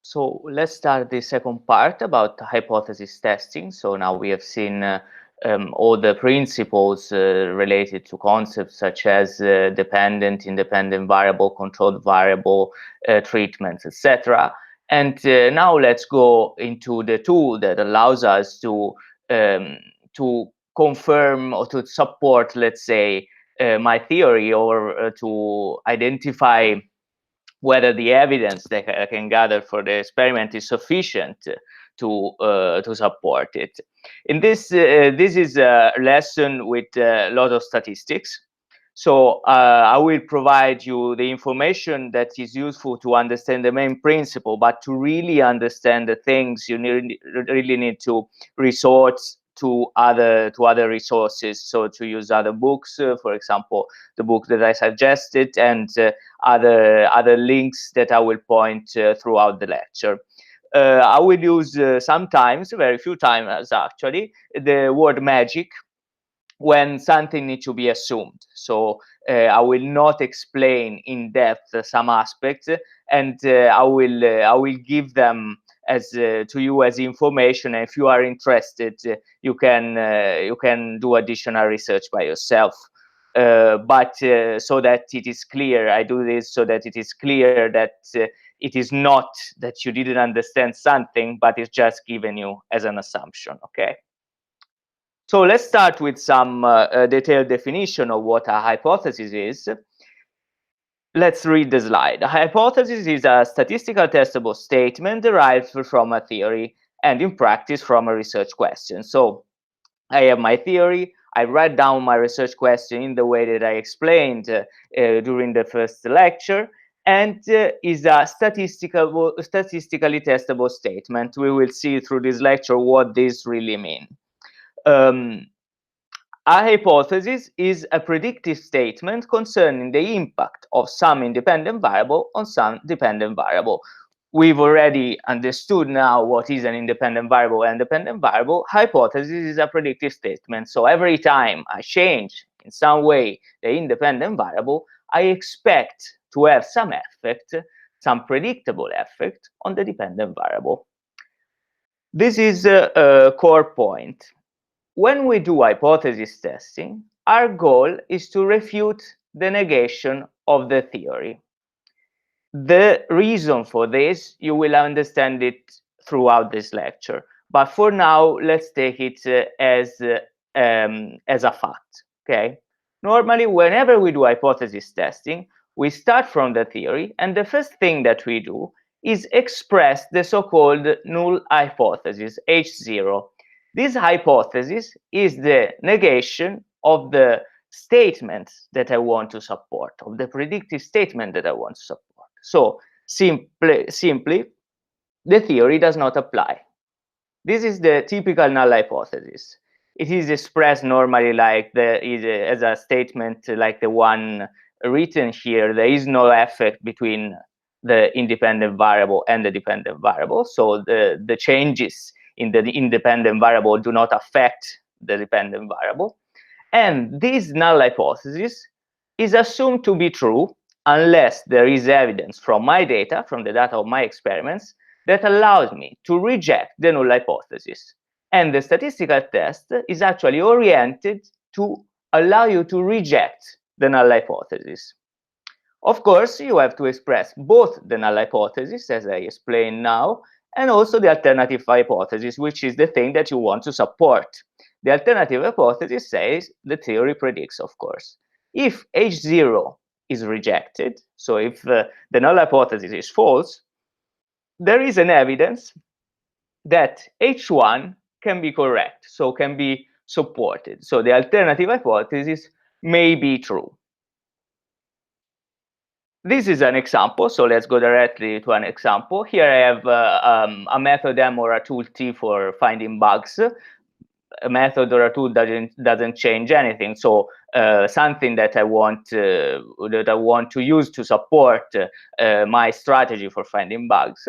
So let's start the second part about hypothesis testing. So now we have seen all the principles related to concepts such as dependent, independent variable, controlled variable, treatments, etc. And now let's go into the tool that allows us um, to confirm or to support, let's say, my theory, or to identify whether the evidence that I can gather for the experiment is sufficient to support it. In this is a lesson with a lot of statistics. So I will provide you the information that is useful to understand the main principle, but to really understand the things, you really need to resort to other resources. So to use other books, for example, the book that I suggested, and other links that I will point throughout the lecture. I will use sometimes, very few times actually, the word magic when something needs to be assumed. So I will not explain in depth some aspects, and I will give them as to you as information. And if you are interested, you can do additional research by yourself. But so that it is clear, I do this so that it is clear that it is not that you didn't understand something, but it's just given you as an assumption. Okay. So let's start with some detailed definition of what a hypothesis is. Let's read the slide. A hypothesis is a statistical testable statement derived from a theory, and in practice from a research question. So I have my theory, I write down my research question in the way that I explained during the first lecture, and is a statistically testable statement. We will see through this lecture what this really means. Um, a hypothesis is a predictive statement concerning the impact of some independent variable on some dependent variable. We've already understood now what is an independent variable and dependent variable. Hypothesis is a predictive statement. So every time I change in some way the independent variable, I expect to have some effect, some predictable effect on the dependent variable. This is a core point. When we do hypothesis testing, our goal is to refute the negation of the theory. The reason for this, you will understand it throughout this lecture. But for now, let's take it as a fact. Okay. Normally, whenever we do hypothesis testing, we start from the theory, and the first thing that we do is express the so-called null hypothesis, H0. This hypothesis is the negation of the statement that I want to support, of the predictive statement that I want to support. So simply, the theory does not apply. This is the typical null hypothesis. It is expressed normally like as a statement like the one written here. There is no effect between the independent variable and the dependent variable. So the changes in the independent variable do not affect the dependent variable. And this null hypothesis is assumed to be true unless there is evidence from my data, from the data of my experiments, that allows me to reject the null hypothesis. And the statistical test is actually oriented to allow you to reject the null hypothesis. Of course, you have to express both the null hypothesis, as I explained now, and also the alternative hypothesis, which is the thing that you want to support. The alternative hypothesis says the theory predicts, of course. If H0 is rejected, so if the null hypothesis is false, there is an evidence that H1 can be correct, so can be supported. So the alternative hypothesis may be true. This is an example, so let's go directly to an example. Here I have a method M or a tool T for finding bugs. A method or a tool doesn't change anything. So something that I want to use to support my strategy for finding bugs.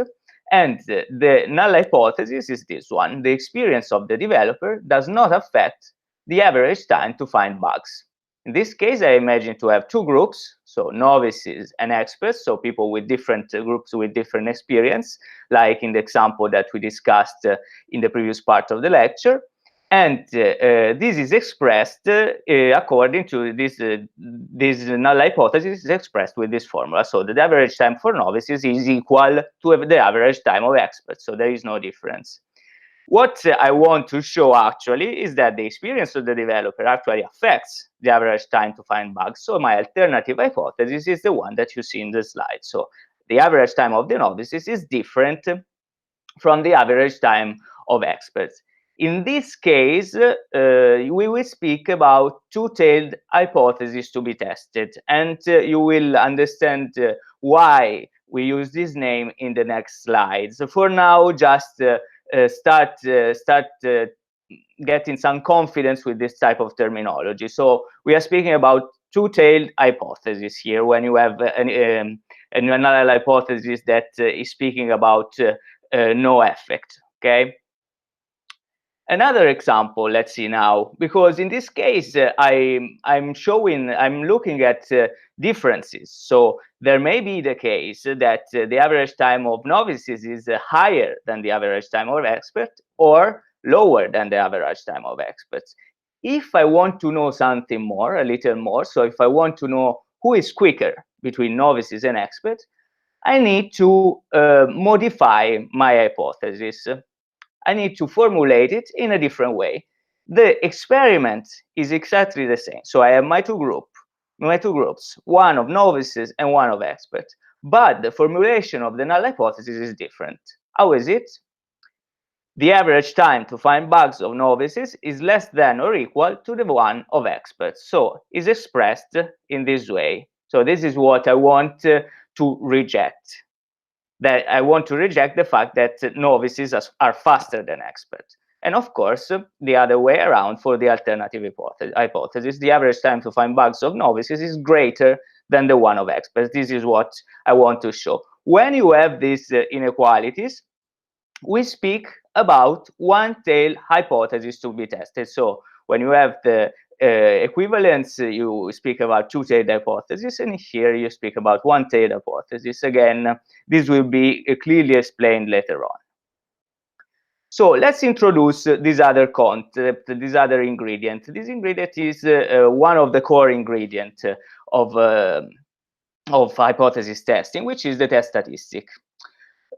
And the null hypothesis is this one: the experience of the developer does not affect the average time to find bugs. In this case, I imagine to have two groups, so novices and experts, so people with different groups with different experience, like in the example that we discussed in the previous part of the lecture. And this is expressed according to this null hypothesis is expressed with this formula. So the average time for novices is equal to the average time of experts. So there is no difference. What I want to show actually is that the experience of the developer actually affects the average time to find bugs. So my alternative hypothesis is the one that you see in the slide. So the average time of the novices is different from the average time of experts. In this case, we will speak about two-tailed hypothesis to be tested, and you will understand why we use this name in the next slides. So for now, just start getting some confidence with this type of terminology. So we are speaking about two-tailed hypothesis here when you have another hypothesis that is speaking about no effect, okay? Another example, let's see now, because in this case, I'm looking at differences. So there may be the case that the average time of novices is higher than the average time of experts or lower than the average time of experts. If I want to know something more, a little more, so if I want to know who is quicker between novices and experts, I need to modify my hypothesis. I need to formulate it in a different way. The experiment is exactly the same. So I have my two groups, one of novices and one of experts. But the formulation of the null hypothesis is different. How is it? The average time to find bugs of novices is less than or equal to the one of experts. So is expressed in this way. So this is what I want to reject. That I want to reject the fact that novices are faster than experts. And of course, the other way around for the alternative hypothesis, the average time to find bugs of novices is greater than the one of experts. This is what I want to show. When you have these inequalities, we speak about one-tail hypothesis to be tested. So when you have the equivalence, you speak about two-tailed hypothesis, and here you speak about one-tailed hypothesis. Again, this will be clearly explained later on. So let's introduce this other concept, this other ingredient. This ingredient is one of the core ingredients of hypothesis testing, which is the test statistic.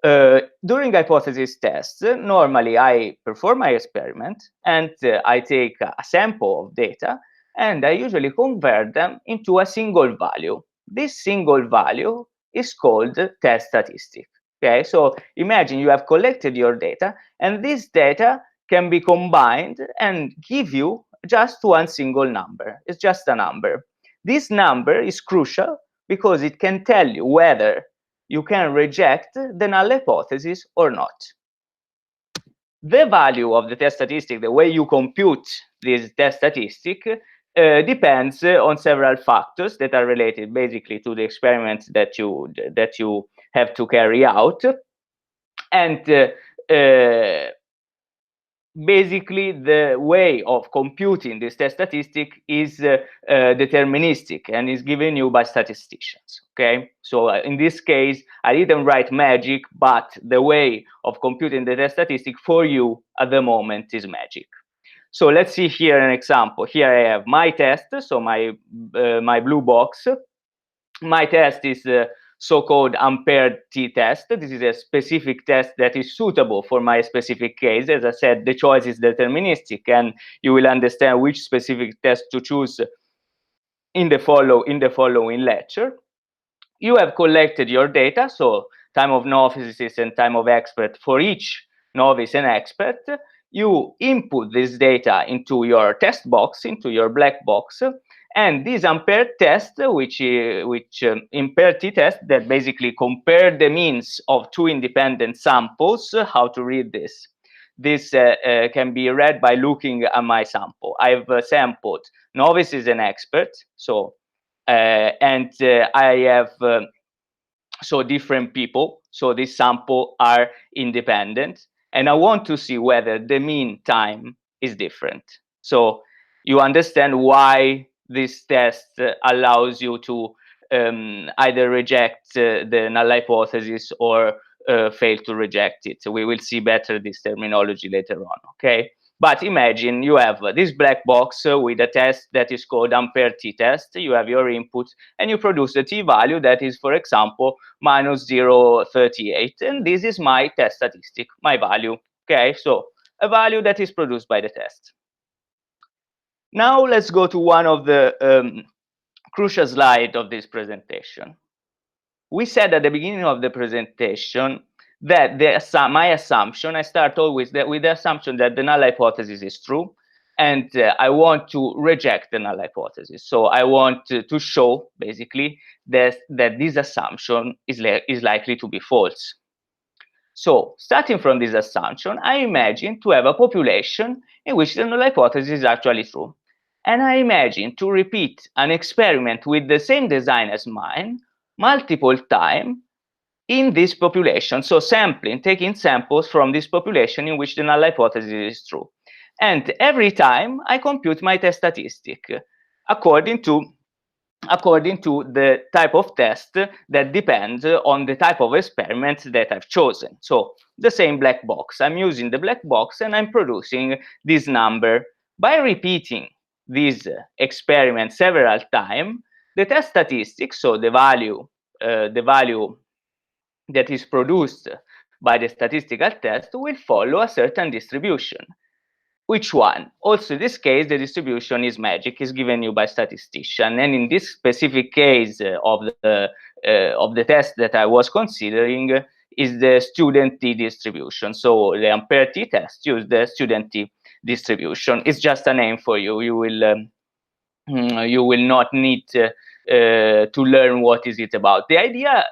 During hypothesis tests, normally I perform my experiment and I take a sample of data and I usually convert them into a single value. This single value is called test statistic. Okay, so imagine you have collected your data and this data can be combined and give you just one single number. It's just a number. This number is crucial because it can tell you whether you can reject the null hypothesis or not. The value of the test statistic, the way you compute this test statistic, depends on several factors that are related basically to the experiment that you have to carry out. And basically the way of computing this test statistic is deterministic and is given you by statisticians. Okay, so in this case I didn't write magic, but the way of computing the test statistic for you at the moment is magic. So let's see here an example. Here I have my test, so my blue box. My test is so-called unpaired t-test. This is a specific test that is suitable for my specific case. As I said, the choice is deterministic, and you will understand which specific test to choose in the following lecture. You have collected your data, so time of novices and time of expert for each novice and expert. You input this data into your test box, into your black box, and this unpaired test, which impaired t-test, that basically compare the means of two independent samples. How to read this? This can be read by looking at my sample. I've sampled novices and experts, so and I have so different people. So this sample are independent, and I want to see whether the mean time is different. So you understand why this test allows you to either reject the null hypothesis or fail to reject it. We will see better this terminology later on, okay? But imagine you have this black box with a test that is called ampere t-test. You have your input and you produce a t-value that is, for example, minus 0.38. And this is my test statistic, my value, okay? So a value that is produced by the test. Now let's go to one of the crucial slides of this presentation. We said at the beginning of the presentation that my assumption, I start always with the assumption that the null hypothesis is true, and I want to reject the null hypothesis. So I want to show, basically, that this assumption is likely to be false. So starting from this assumption, I imagine to have a population in which the null hypothesis is actually true. And I imagine to repeat an experiment with the same design as mine multiple times in this population. So sampling, taking samples from this population in which the null hypothesis is true. And every time I compute my test statistic according to the type of test that depends on the type of experiment that I've chosen. So the same black box, I'm using the black box and I'm producing this number. By repeating this experiment several times, the test statistics, so the value that is produced by the statistical test, will follow a certain distribution. Which one? Also, in this case, the distribution is magic, is given you by statistician. And in this specific case of the test that I was considering is the student t distribution. So the ampere t test use the student t distribution. It's just a name for you. You will not need to learn what is it about. The idea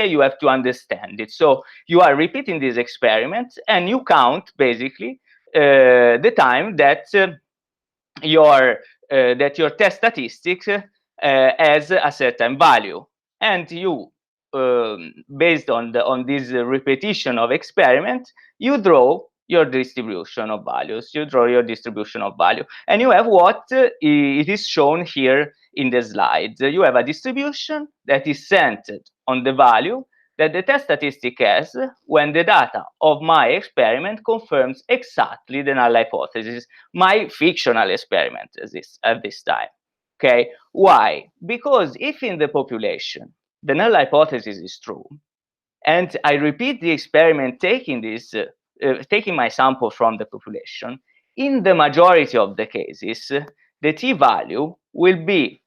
you have to understand it. So you are repeating this experiment and you count basically the time that your test statistics has a certain value, and you based on this repetition of experiment, you draw your distribution of values. You draw your distribution of value, and you have what it is shown here in the slide. You have a distribution that is centered on the value that the test statistic has when the data of my experiment confirms exactly the null hypothesis, my fictional experiment at this time. Okay, why? Because if in the population the null hypothesis is true, and I repeat the experiment taking my sample from the population, in the majority of the cases, the t-value will be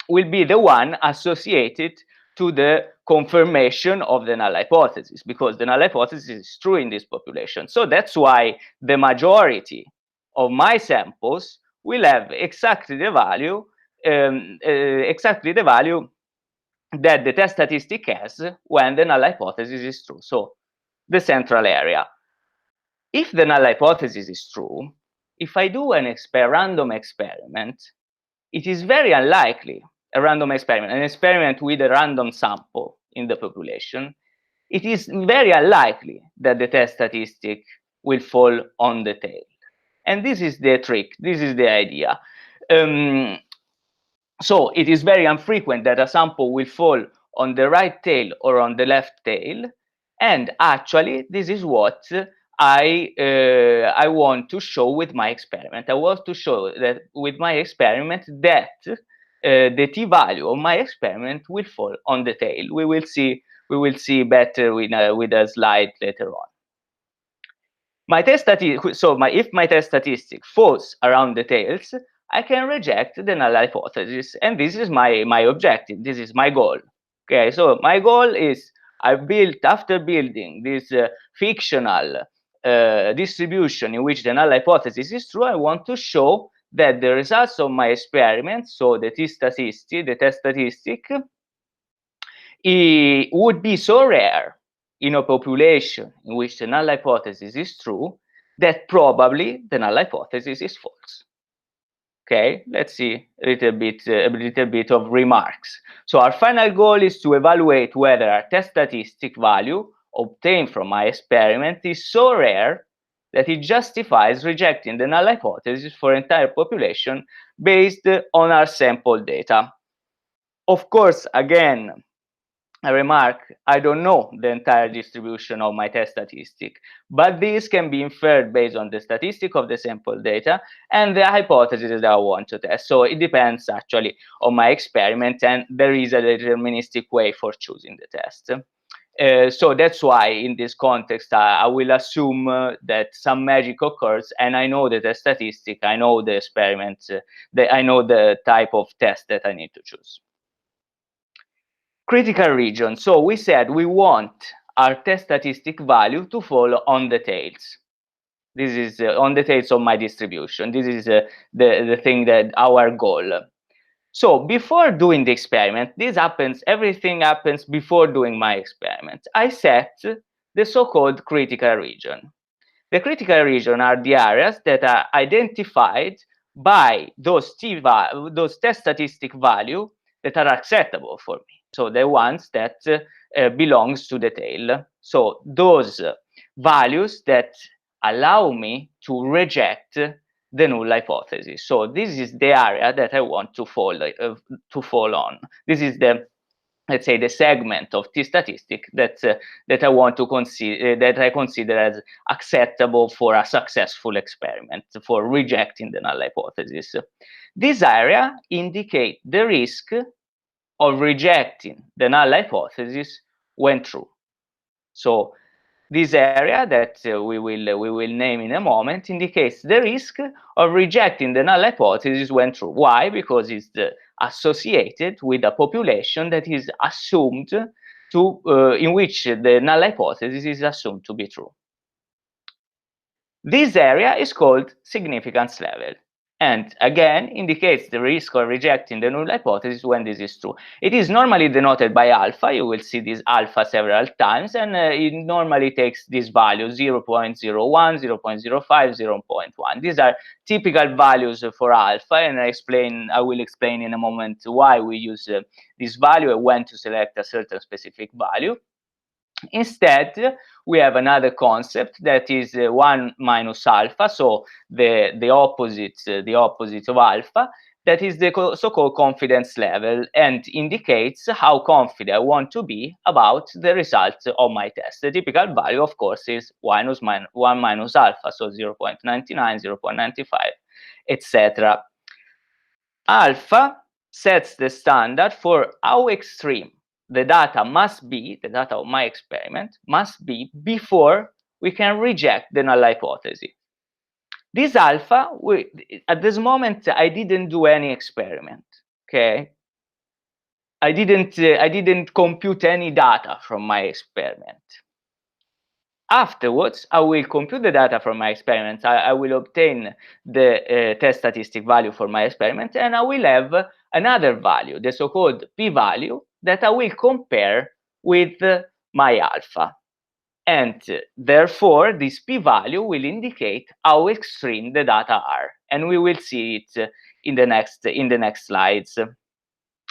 the one associated to the confirmation of the null hypothesis, because the null hypothesis is true in this population. So that's why the majority of my samples will have exactly the value that the test statistic has when the null hypothesis is true. So the central area. If the null hypothesis is true, if I do an random experiment, it is very unlikely, an experiment with a random sample in the population, it is very unlikely that the test statistic will fall on the tail. And this is the trick, this is the idea. So it is very infrequent that a sample will fall on the right tail or on the left tail. And actually, this is what I want to show with my experiment. I want to show that with my experiment that the t-value of my experiment will fall on the tail. We will see better with a slide later on. My test statistic. If my test statistic falls around the tails, I can reject the null hypothesis, and this is my objective. This is my goal. Okay, so my goal is after building this fictional distribution in which the null hypothesis is true, I want to show that the results of my experiment, so the test statistic, it would be so rare in a population in which the null hypothesis is true that probably the null hypothesis is false. Okay, let's see a little bit of remarks. So our final goal is to evaluate whether our test statistic value obtained from my experiment is so rare that it justifies rejecting the null hypothesis for entire population based on our sample data. Of course, again, I remark, I don't know the entire distribution of my test statistic, but this can be inferred based on the statistic of the sample data and the hypothesis that I want to test. So it depends actually on my experiment, and there is a deterministic way for choosing the test. So that's why in this context, I will assume that some magic occurs, and I know the test statistic, I know the experiment, I know the type of test that I need to choose. Critical region. So we said we want our test statistic value to fall on the tails. This is on the tails of my distribution. This is the thing that our goal. So before doing the experiment, everything happens before doing my experiment. I set the so-called critical region. The critical region are the areas that are identified by those test statistic value that are acceptable for me. So the ones that belongs to the tail. So those values that allow me to reject the null hypothesis. So this is the area that I want to fall on. This is the, let's say, the segment of T statistic that I want to consider, that I consider as acceptable for a successful experiment, for rejecting the null hypothesis. This area indicates the risk of rejecting the null hypothesis when true. So this area that we will name in a moment indicates the risk of rejecting the null hypothesis when true. Why? Because it's associated with a population that is assumed to, in which the null hypothesis is assumed to be true. This area is called significance level, and again indicates the risk of rejecting the null hypothesis when this is true. It is normally denoted by alpha. You will see this alpha several times, and it normally takes this value 0.01, 0.05, 0.1. These are typical values for alpha, and I will explain in a moment why we use this value and when to select a certain specific value. Instead, we have another concept that is 1 minus alpha, so the opposite of alpha, that is the so-called confidence level, and indicates how confident I want to be about the results of my test. The typical value, of course, is 1 minus alpha, so 0.99, 0.95, etc. Alpha sets the standard for how extreme the data of my experiment must be before we can reject the null hypothesis. This alpha, at this moment, I didn't do any experiment, okay? I didn't compute any data from my experiment. Afterwards, I will compute the data from my experiment. I will obtain the test statistic value for my experiment, and I will have another value, the so-called p-value, that I will compare with my alpha. And therefore, this p-value will indicate how extreme the data are, and we will see it in the next slides.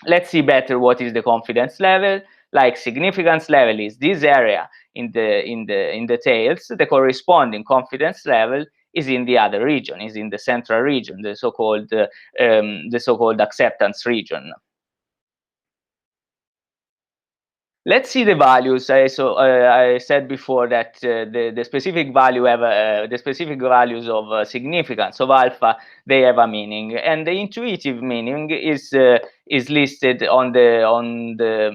Let's see better what is the confidence level. Like significance level is this area in the tails. The corresponding confidence level is in the other region, is in the central region, the so-called acceptance region. Let's see the values. I said before that the specific value have the specific values of significance of alpha. They have a meaning, and the intuitive meaning is listed on the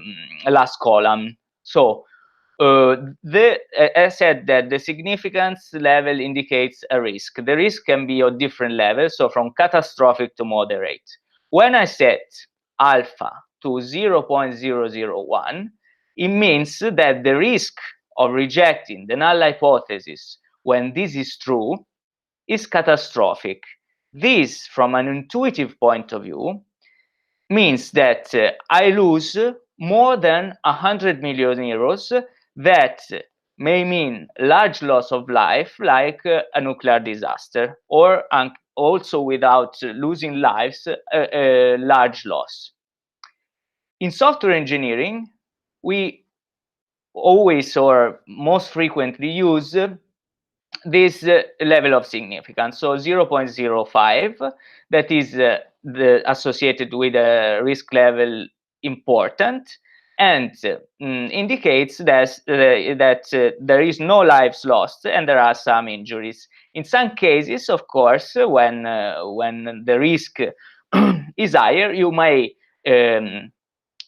last column. So I said that the significance level indicates a risk. The risk can be of different levels, so from catastrophic to moderate. When I set alpha to 0.001, it means that the risk of rejecting the null hypothesis when this is true is catastrophic. This, from an intuitive point of view, means that I lose more than 100 million euros. That may mean large loss of life, like a nuclear disaster, or also without losing lives, a large loss. In software engineering, we always or most frequently use this level of significance. So 0.05, that is associated with a risk level important, and indicates that there is no lives lost and there are some injuries. In some cases, of course, when the risk is higher, you may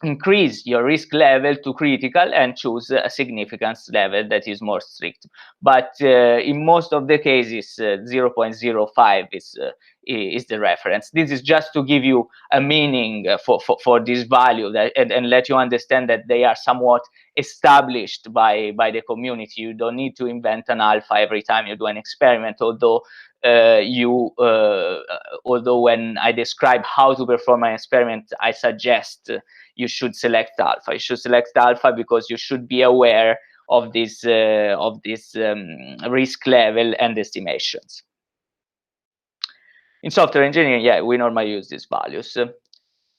increase your risk level to critical and choose a significance level that is more strict. But in most of the cases, 0.05 is the reference. This is just to give you a meaning for this value, and let you understand that they are somewhat established by the community. You don't need to invent an alpha every time you do an experiment, although when I describe how to perform an experiment, I suggest you should select alpha. You should select alpha because you should be aware of this risk level and estimations. In software engineering, yeah, we normally use these values.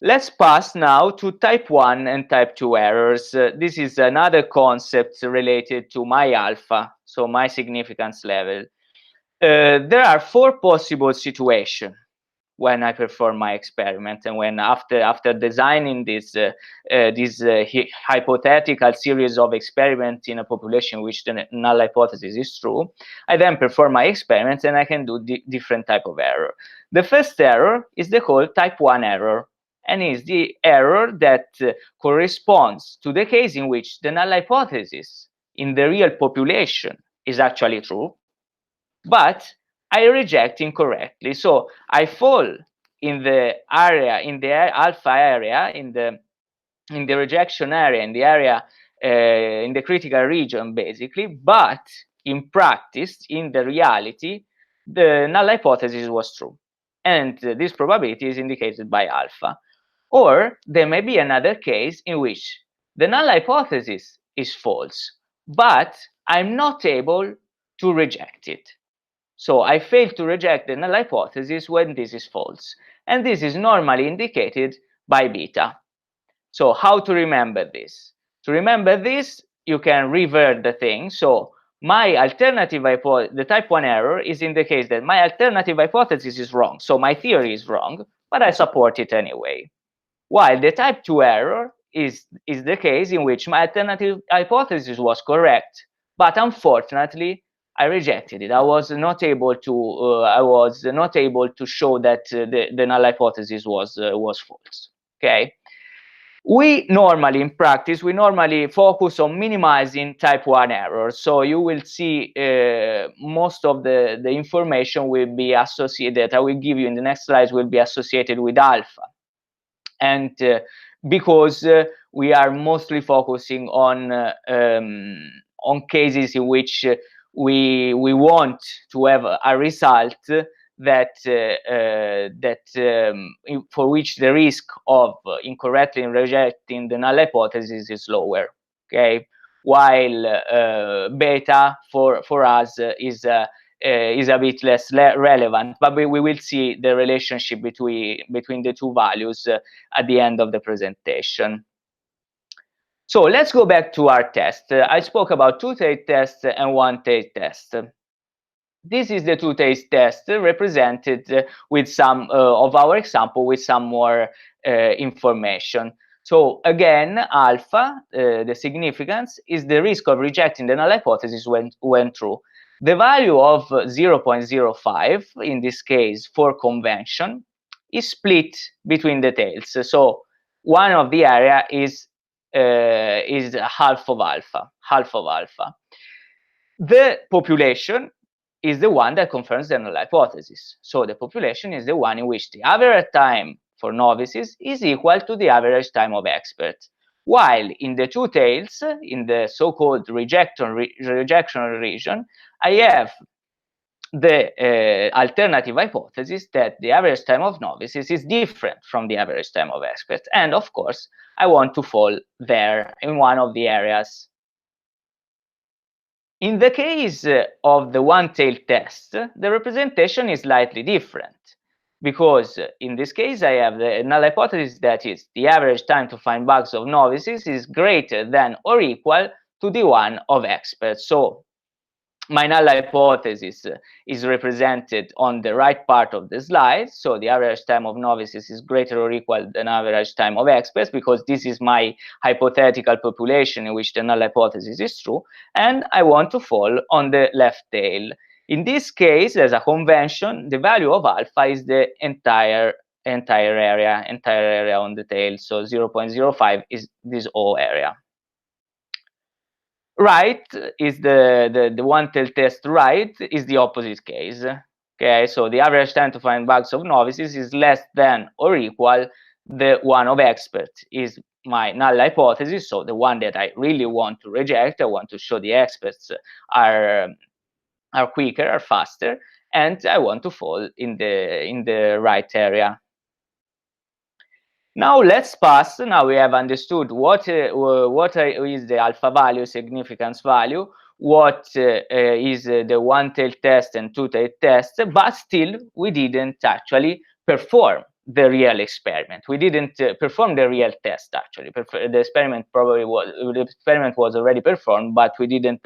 Let's pass now to type 1 and type 2 errors. This is another concept related to my alpha, so my significance level. There are 4 possible situations when I perform my experiment, and when after designing this hypothetical series of experiments in a population which the null hypothesis is true, I then perform my experiments and I can do different type of error. The first error is the called type 1 error, and is the error that corresponds to the case in which the null hypothesis in the real population is actually true, but I reject incorrectly. So I fall in the area, in the alpha area, in the rejection area, in the area, in the critical region, basically. But in practice, in the reality, the null hypothesis was true, and this probability is indicated by alpha. Or there may be another case in which the null hypothesis is false, but I'm not able to reject it. So I fail to reject the null hypothesis when this is false. And this is normally indicated by beta. So how to remember this? To remember this, you can revert the thing. So my alternative hypothesis, the type 1 error, is in the case that my alternative hypothesis is wrong. So my theory is wrong, but I support it anyway. While the type 2 error is the case in which my alternative hypothesis was correct, but unfortunately I rejected it. I was not able to show that the null hypothesis was false. Okay. We normally, in practice, focus on minimizing type 1 errors. So you will see most of the information will be associated, that I will give you in the next slides, will be associated with alpha. And because we are mostly focusing on cases in which we want to have a result that for which the risk of incorrectly rejecting the null hypothesis is lower. Okay, while beta for us is a bit less relevant, but we will see the relationship between the two values at the end of the presentation. So let's go back to our test. I spoke about 2 taste tests and 1 taste test. This is the 2 taste test represented with some of our example with some more information. So again, alpha, the significance, is the risk of rejecting the null hypothesis when true. The value of 0.05, in this case for convention, is split between the tails. So one of the area is half of alpha. The population is the one that confirms the null hypothesis. So the population is the one in which the average time for novices is equal to the average time of experts. While in the 2 tails, in the so-called rejection region, I have the alternative hypothesis that the average time of novices is different from the average time of experts. And of course, I want to fall there in one of the areas. In the case of the one-tailed test, the representation is slightly different, because in this case I have the null hypothesis, that is, the average time to find bugs of novices is greater than or equal to the one of experts. So my null hypothesis is represented on the right part of the slide. So the average time of novices is greater or equal than average time of experts, because this is my hypothetical population in which the null hypothesis is true, and I want to fall on the left tail. In this case, as a convention, the value of alpha is the entire area on the tail. So 0.05 is this whole area. Right is the one tail test right is the opposite case. Okay, so the average time to find bugs of novices is less than or equal the one of experts is my null hypothesis, so the one that I really want to reject. I want to show the experts are quicker, are faster, and I want to fall in the right area. Now let's pass. Now we have understood what is the alpha value, significance value, what is the one-tail test and two-tail test, but still we didn't actually perform the real experiment. We didn't perform the real test actually. The experiment was already performed, but we didn't.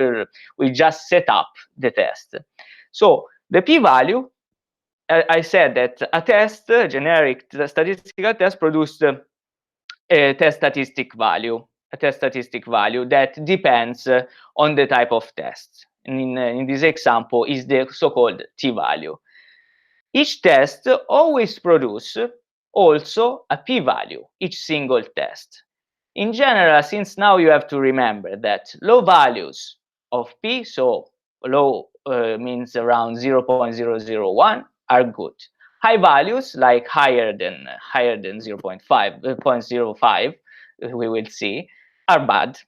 We just set up the test. So the p-value, I said that a test, a generic statistical test, produced a test statistic value, that depends on the type of test. In this example, is the so-called t-value. Each test always produces also a p-value, each single test. In general, since now you have to remember that low values of p, so low means around 0.001, are good. High values, like higher than 0.05, we will see, are bad.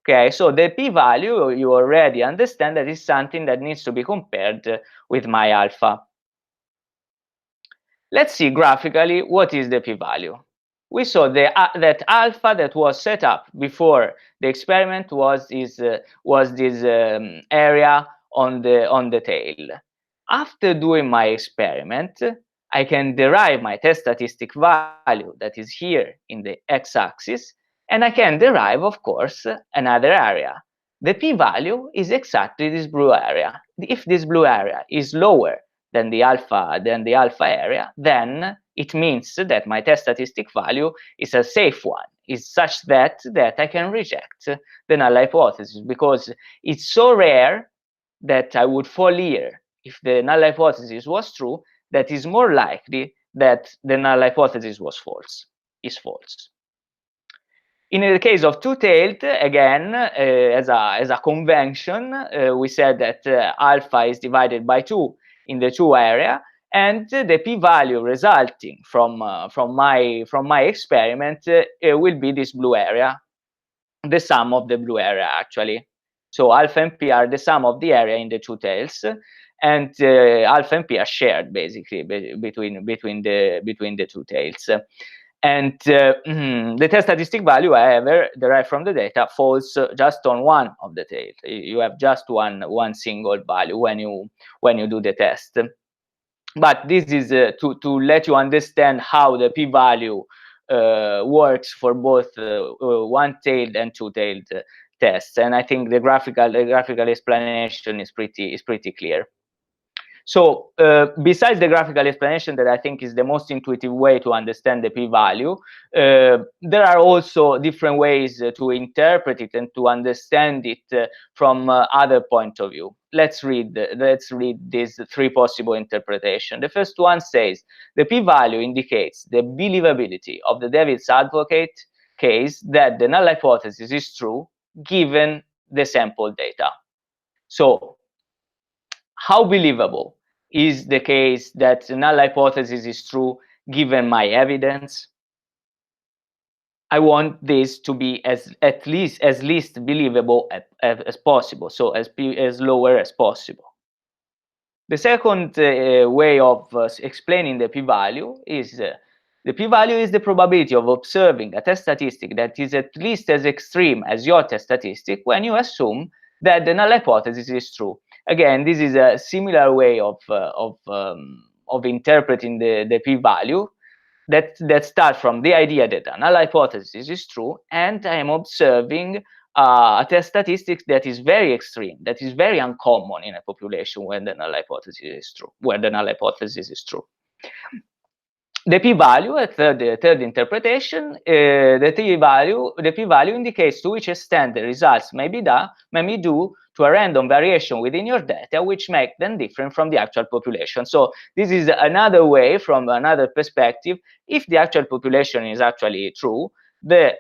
Okay, so the p-value, you already understand that is something that needs to be compared with my alpha. Let's see graphically what is the p-value. We saw that alpha that was set up before the experiment was this area on the tail. After doing my experiment, I can derive my test statistic value that is here in the x-axis, and I can derive, of course, another area. The p-value is exactly this blue area. If this blue area is lower than the alpha area, then it means that my test statistic value is a safe one, is such that I can reject the null hypothesis, because it's so rare that I would fall here if the null hypothesis was true, that is more likely that the null hypothesis was false, is false. In the case of two-tailed, again, as a convention, we said that alpha is divided by 2 in the 2 area, and the p-value resulting from my experiment will be this blue area, the sum of the blue area actually. So alpha and p are the sum of the area in the 2 tails, and alpha and p are shared basically between the 2 tails. And the test statistic value, however, derived from the data, falls just on one of the tails. You have just one single value when you do the test. But this is to let you understand how the p-value works for both one-tailed and two-tailed tests. And I think the graphical explanation is pretty clear. So besides the graphical explanation that I think is the most intuitive way to understand the p-value, there are also different ways to interpret it and to understand it from other point of view. Let's read these 3 possible interpretations. The first one says the p-value indicates the believability of the devil's advocate case that the null hypothesis is true given the sample data. So how believable is the case that the null hypothesis is true given my evidence? I want this to be as least believable as possible, so as lower as possible. The second way of explaining the p-value is the p-value is the probability of observing a test statistic that is at least as extreme as your test statistic when you assume that the null hypothesis is true. Again, this is a similar way of interpreting the p-value that starts from the idea that a null hypothesis is true, and I am observing a test statistic that is very extreme, that is very uncommon in a population when the null hypothesis is true, where the null hypothesis is true. The p-value, a third interpretation, the p-value indicates to which extent the results may be due to a random variation within your data, which make them different from the actual population. So this is another way, from another perspective. If the actual population is actually true, the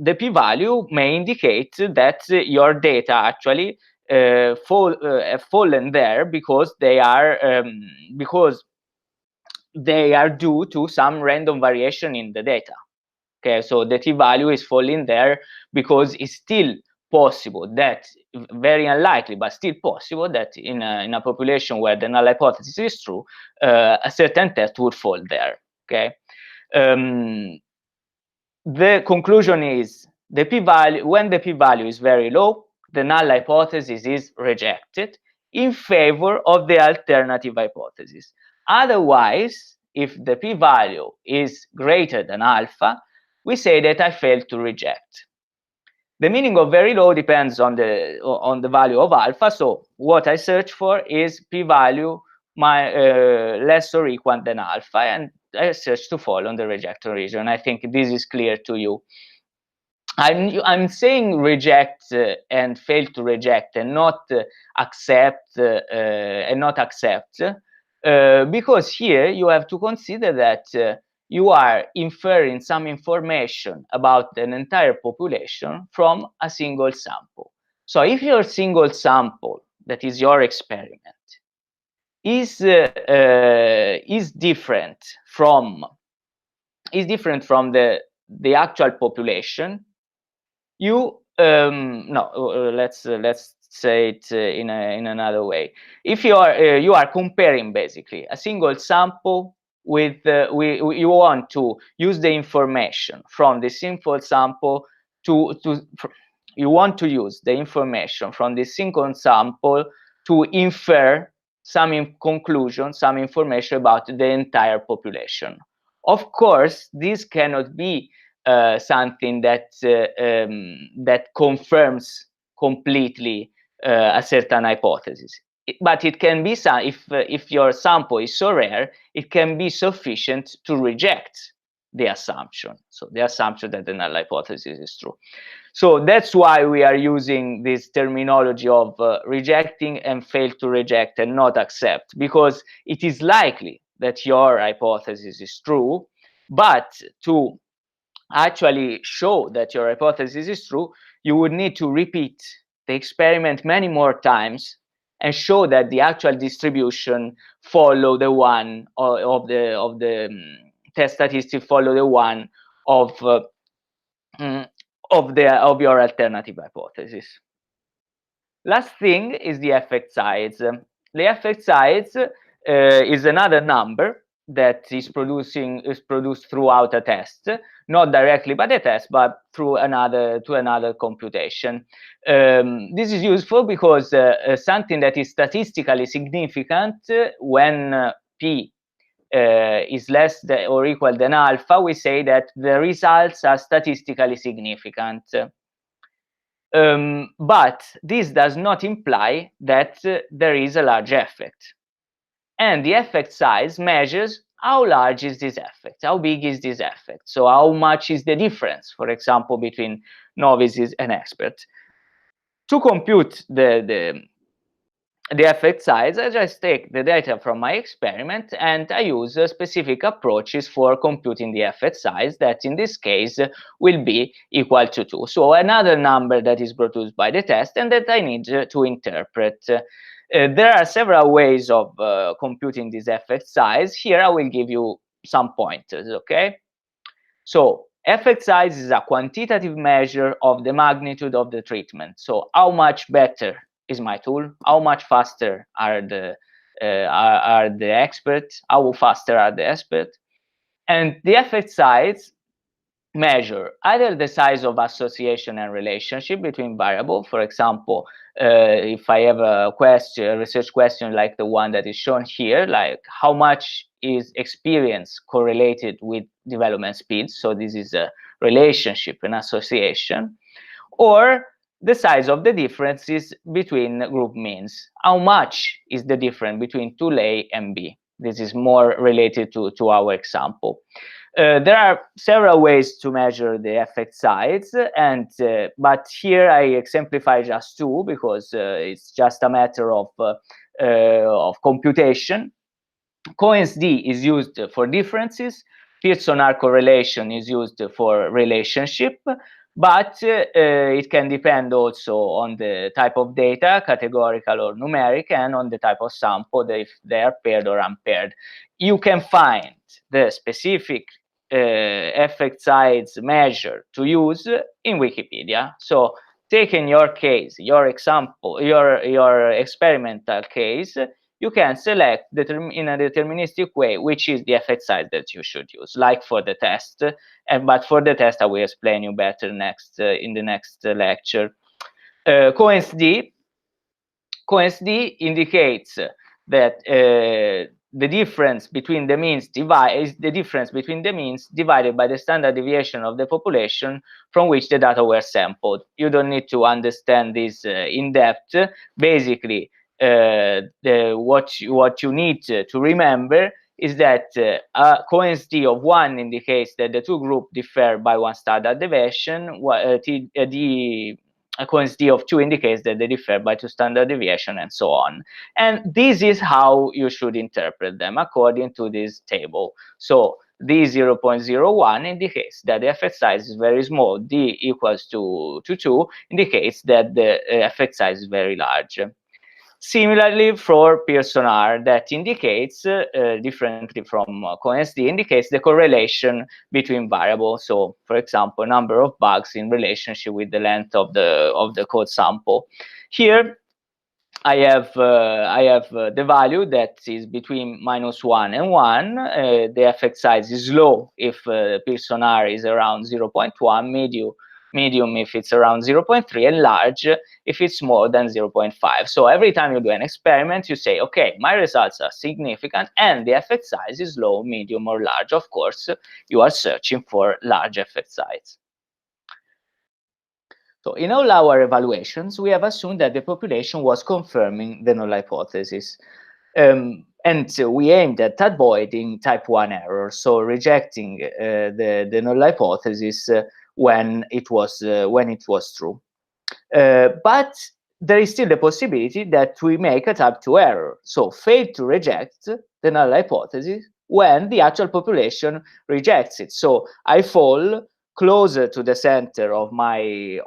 p-value may indicate that your data actually have fallen there because they are due to some random variation in the data. Okay, so the t-value is falling there because it's still possible that, very unlikely, but still possible that in a population where the null hypothesis is true, a certain test would fall there. Okay, the conclusion is the p-value, when the p-value is very low, the null hypothesis is rejected in favor of the alternative hypothesis. Otherwise, if the p-value is greater than alpha, we say that I failed to reject. The meaning of very low depends on the value of alpha. So what I search for is p-value less or equal than alpha, and I search to fall on the rejector region. I think this is clear to you. I'm saying reject and fail to reject, and not accept because here you have to consider that you are inferring some information about an entire population from a single sample. So if your single sample, that is your experiment, is different from the actual population, you let's say it in another way. If you are comparing basically a single sample with you want to use the information from the simple sample you want to use the information from the single sample to infer some conclusion, some information about the entire population. Of course, this cannot be something that confirms completely a certain hypothesis. But it can be some, if your sample is so rare, it can be sufficient to reject the assumption. So the assumption that the null hypothesis is true. So that's why we are using this terminology of rejecting and fail to reject and not accept, because it is likely that your hypothesis is true, but to actually show that your hypothesis is true, you would need to repeat the experiment many more times and show that the actual distribution follow the one of the test statistic follow the one of your alternative hypothesis. Last thing is the effect size. The effect size is another number that is produced throughout a test, not directly by the test, but through another computation. This is useful because something that is statistically significant when p is less or equal than alpha, we say that the results are statistically significant. But this does not imply that there is a large effect. And the effect size measures how large is this effect, how big is this effect. So how much is the difference, for example, between novices and experts. To compute the effect size, I just take the data from my experiment and I use specific approaches for computing the effect size that in this case will be equal to 2. So another number that is produced by the test and that I need to interpret. There are several ways of computing this effect size. Here I will give you some pointers, okay? So effect size is a quantitative measure of the magnitude of the treatment. So how much better is my tool? How much faster are the experts? How faster are the experts? And the effect size measure either the size of association and relationship between variables. For example, if I have a research question like the one that is shown here, like how much is experience correlated with development speed? So this is a relationship, an association. or the size of the differences between group means. How much is the difference between tool A and B? This is more related to our example. There are several ways to measure the effect size, but here I exemplify just two because it's just a matter of computation. Cohen's d is used for differences. Pearson R correlation is used for relationship, but it can depend also on the type of data, categorical or numeric, and on the type of sample, if they are paired or unpaired. You can find the specific effect size measure to use in Wikipedia. So take in your case, your example, your experimental case, you can select in a deterministic way which is the effect size that you should use, like for the test. But for the test, I will explain you better next in the next lecture. Cohen's d indicates that the difference between the means is the difference between the means divided by the standard deviation of the population from which the data were sampled. You don't need to understand this in depth. Basically, what you need to remember is that Cohen's d of 1 indicates that the two groups differ by one standard deviation. Cohen's d of 2 indicates that they differ by two standard deviation, and so on. And this is how you should interpret them according to this table. So d 0.01 indicates that the effect size is very small. D equals to 2 indicates that the effect size is very large. Similarly, for Pearson R, that indicates, differently from Cohen's d, indicates the correlation between variables. So, for example, number of bugs in relationship with the length of the code sample. Here, I have the value that is between -1 and 1. The effect size is low if Pearson R is around 0.1, medium if it's around 0.3, and large if it's more than 0.5. So every time you do an experiment, you say, okay, my results are significant and the effect size is low, medium, or large. Of course, you are searching for large effect size. So in all our evaluations, we have assumed that the population was confirming the null hypothesis. And so we aimed at avoiding type 1 error, so rejecting the null hypothesis when it was true. But there is still the possibility that we make a type 2 error, so fail to reject the null hypothesis when the actual population rejects it. So I fall closer to the center of my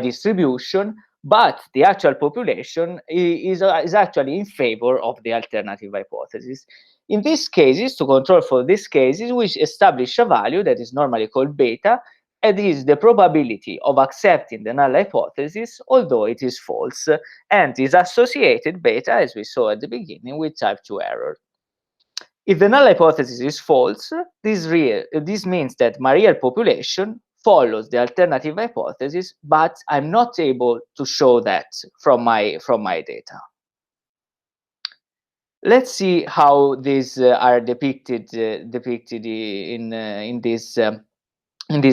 distribution, but the actual population is actually in favor of the alternative hypothesis. In these cases, to control for these cases, we establish a value that is normally called beta, and is the probability of accepting the null hypothesis, although it is false, and is associated, beta, as we saw at the beginning, with type 2 error. If the null hypothesis is false, this means that my real population follows the alternative hypothesis, but I'm not able to show that from my data. Let's see how these are depicted in this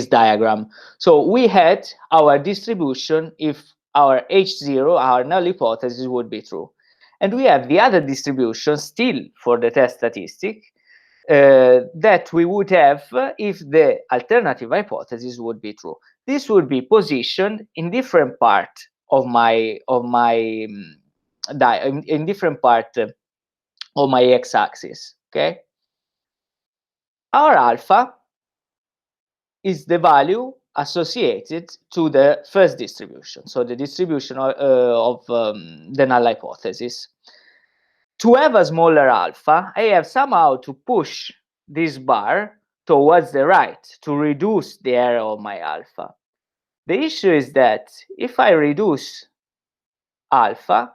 diagram. So we had our distribution if our H0, our null hypothesis, would be true. And we have the other distribution still for the test statistic that we would have if the alternative hypothesis would be true. This would be positioned in different part of my in different part of my x-axis. Okay, our alpha is the value associated to the first distribution, so the distribution of the null hypothesis. To have a smaller alpha, I have somehow to push this bar towards the right to reduce the error of my alpha. The issue is that if I reduce alpha,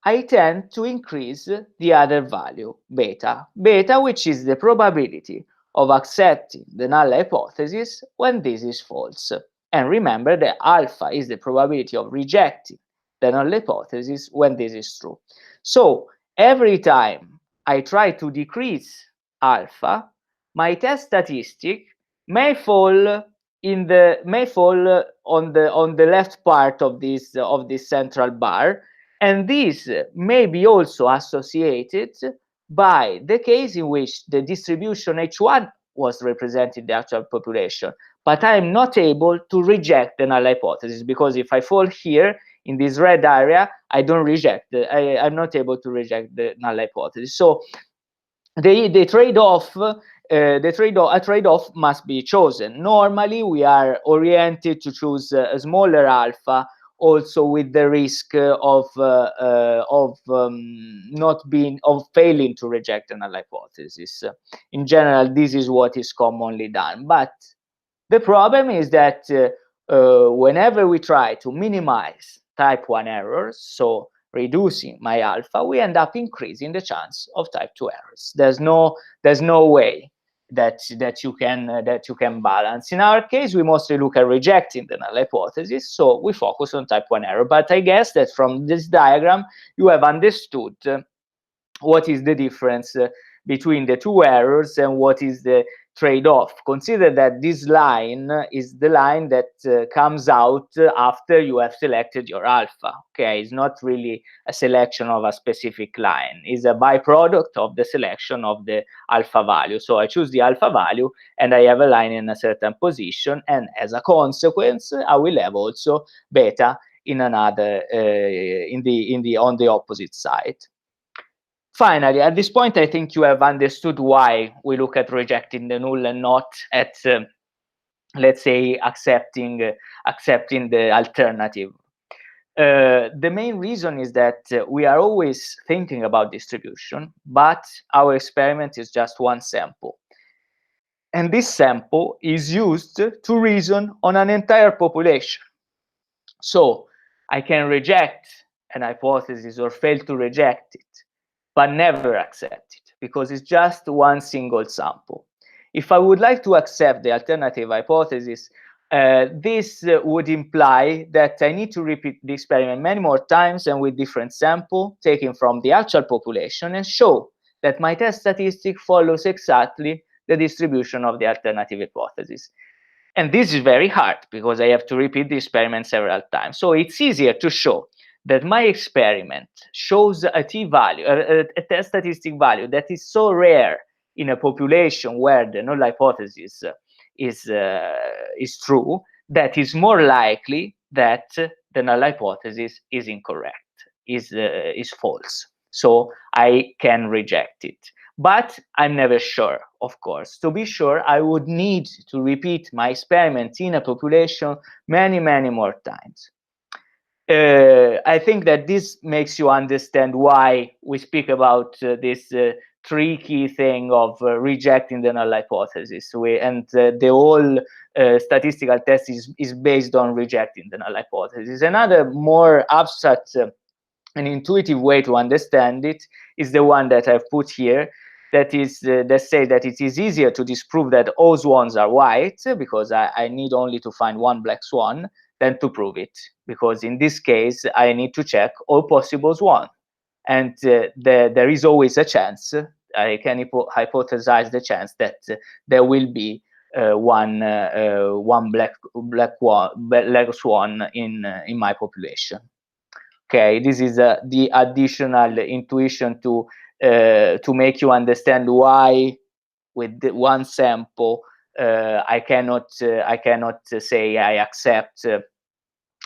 I tend to increase the other value, beta. Beta, which is the probability of accepting the null hypothesis when this is false. And remember that alpha is the probability of rejecting the null hypothesis when this is true. So every time I try to decrease alpha, my test statistic may fall may fall on the left part of this central bar, and this may be also associated by the case in which the distribution H1 was representing the actual population, but I'm not able to reject the null hypothesis, because if I fall here in this red area, I don't reject I'm not able to reject the null hypothesis. So the trade-off, a trade-off must be chosen. Normally, we are oriented to choose a smaller alpha, also with the risk of failing to reject a null hypothesis. In general, this is what is commonly done. But the problem is that whenever we try to minimize type 1 errors, so reducing my alpha, we end up increasing the chance of type 2 errors. There's no way that you can balance. In our case, we mostly look at rejecting the null hypothesis, so we focus on type 1 error. But I guess that from this diagram, you have understood what is the difference between the two errors and what is the trade-off. Consider that this line is the line that comes out after you have selected your alpha. Okay, it's not really a selection of a specific line. It's a byproduct of the selection of the alpha value. So I choose the alpha value and I have a line in a certain position, and as a consequence, I will have also beta in another on the opposite side. Finally, at this point, I think you have understood why we look at rejecting the null and not at, let's say, accepting the alternative. The main reason is that we are always thinking about distribution, but our experiment is just one sample. And this sample is used to reason on an entire population. So I can reject an hypothesis or fail to reject it, but never accept it, because it's just one single sample. If I would like to accept the alternative hypothesis, this would imply that I need to repeat the experiment many more times and with different sample taken from the actual population, and show that my test statistic follows exactly the distribution of the alternative hypothesis. And this is very hard because I have to repeat the experiment several times. So it's easier to show that my experiment shows a t-value, a test statistic value that is so rare in a population where the null hypothesis is true, that is more likely that the null hypothesis is incorrect, is false. So I can reject it. But I'm never sure, of course. To be sure, I would need to repeat my experiment in a population many, many more times. I think that this makes you understand why we speak about this tricky thing of rejecting the null hypothesis. The whole statistical test is based on rejecting the null hypothesis. Another more abstract and intuitive way to understand it is the one that I've put here, that is that say that it is easier to disprove that all swans are white, because I need only to find one black swan, than to prove it, because in this case I need to check all possible swans, and there is always a chance. I can hypothesize the chance that there will be one black swan in my population. Okay, this is the additional intuition to make you understand why with the one sample I cannot say I accept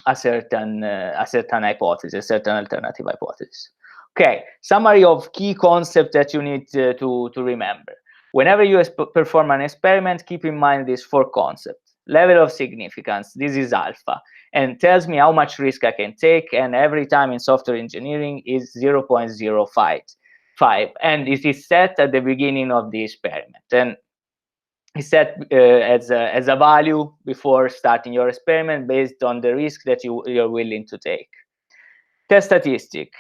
a certain hypothesis, a certain alternative hypothesis. Okay, summary of key concepts that you need to remember. Whenever you perform an experiment, keep in mind these four concepts. Level of significance, this is alpha, and tells me how much risk I can take, and every time in software engineering is 0.055, and it is set at the beginning of the experiment, and it's set as a value before starting your experiment based on the risk that you're willing to take. Test statistic.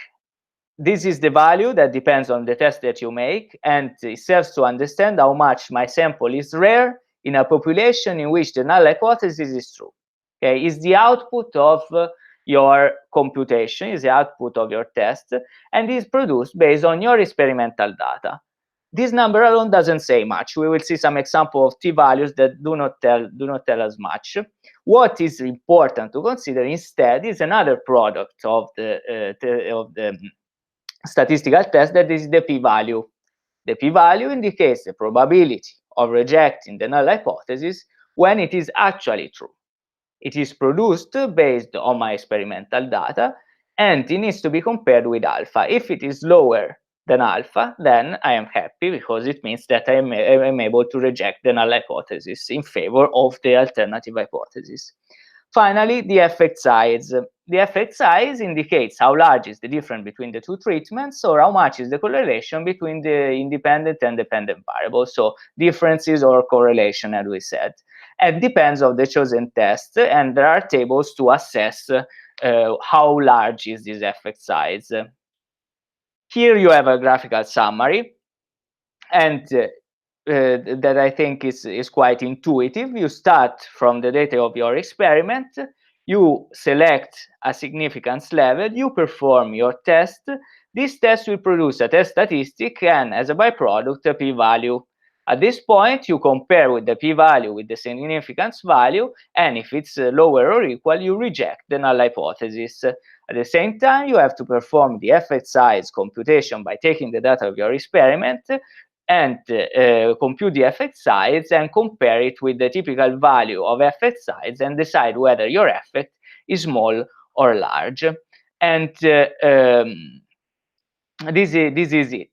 This is the value that depends on the test that you make, and it serves to understand how much my sample is rare in a population in which the null hypothesis is true. Okay, is the output of your computation, is the output of your test, and is produced based on your experimental data. This number alone doesn't say much. We will see some example of t-values that do not tell us much. What is important to consider instead is another product of the statistical test, that is the p-value. The p-value indicates the probability of rejecting the null hypothesis when it is actually true. It is produced based on my experimental data, and it needs to be compared with alpha. If it is lower than alpha, then I am happy, because it means that I am able to reject the null hypothesis in favor of the alternative hypothesis. Finally, the effect size. The effect size indicates how large is the difference between the two treatments, or how much is the correlation between the independent and dependent variables. So differences or correlation, as we said. It depends on the chosen test, and there are tables to assess how large is this effect size. Here you have a graphical summary, and that I think is quite intuitive. You start from the data of your experiment, you select a significance level, you perform your test. This test will produce a test statistic and, as a byproduct, a p-value. At this point, you compare with the p-value with the significance value, and if it's lower or equal, you reject the null hypothesis. At the same time, you have to perform the effect size computation by taking the data of your experiment and compute the effect size and compare it with the typical value of effect size and decide whether your effect is small or large. And this is it.